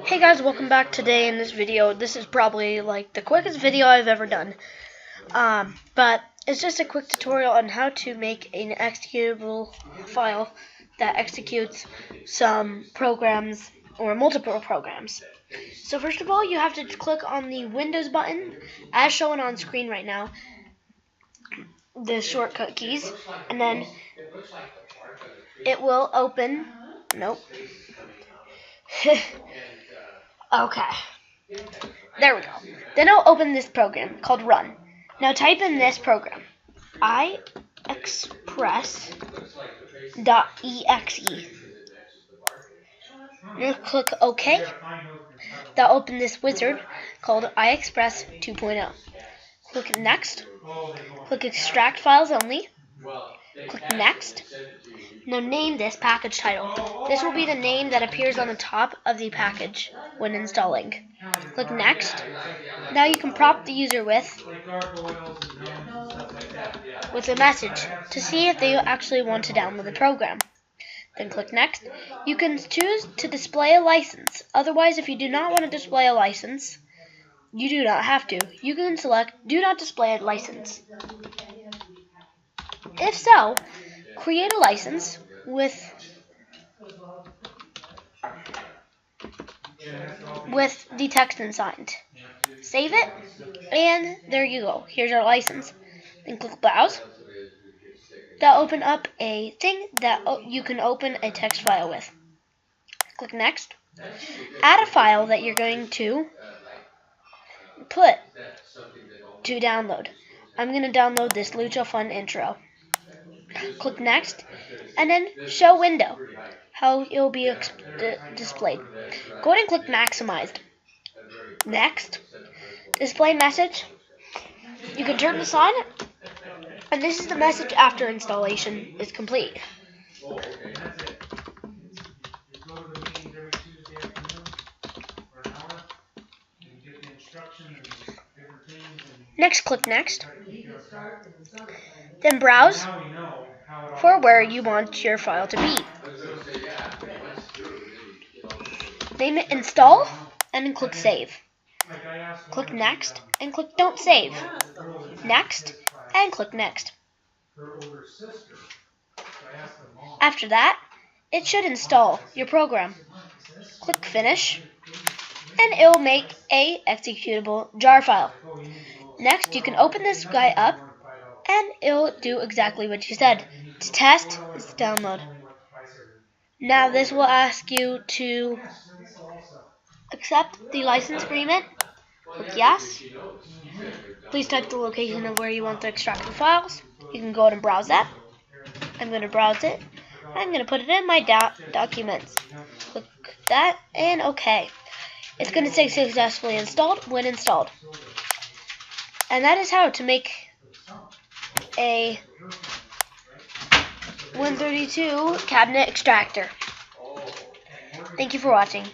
Hey guys, welcome back. Today in this video. This is probably like the quickest video I've ever done. But it's just a quick tutorial on how to make an executable file that executes some programs or multiple programs. So first of all, you have to click on the Windows button as shown on screen right now, the shortcut keys, and then it will open. Nope. Okay. There we go. Then I'll open this program called Run. Now type in this program, iexpress.exe. Now click OK. That'll open this wizard called iExpress 2.0. Click Next. Click Extract Files Only. Click Next. Now name this package title. This will be the name that appears on the top of the package when installing. Click Next. Now you can prompt the user with a message to see if they actually want to download the program. Then click Next. You can choose to display a license. Otherwise, if you do not want to display a license, you do not have to. You can select Do Not Display a License. If so, create a license with the text inside. Save it, and there you go. Here's your license. Then click Browse. That'll open up a thing that you can open a text file with. Click Next. Add a file that you're going to put to download. I'm going to download this Lucha Fun intro. Click Next, and then Show Window, how it will be displayed. Go ahead and click Maximized. Next, Display Message. You can turn this on, and this is the message after installation is complete. Next, click Next. Then browse for where you want your file to be. Name it Install, and then click Save. Click Next, and click Don't Save. Next, and click Next. After that, it should install your program. Click Finish, and it will make a executable jar file. Next, you can open this guy up, and it will do exactly what you said. To test, is to download. Now this will ask you to accept the license agreement. Click Yes. Please type the location of where you want to extract the files. You can go ahead and browse that. I'm going to browse it. I'm going to put it in my documents. Click that and OK. It's going to say successfully installed when installed. And that is how to make a 132 cabinet extractor. Thank you for watching.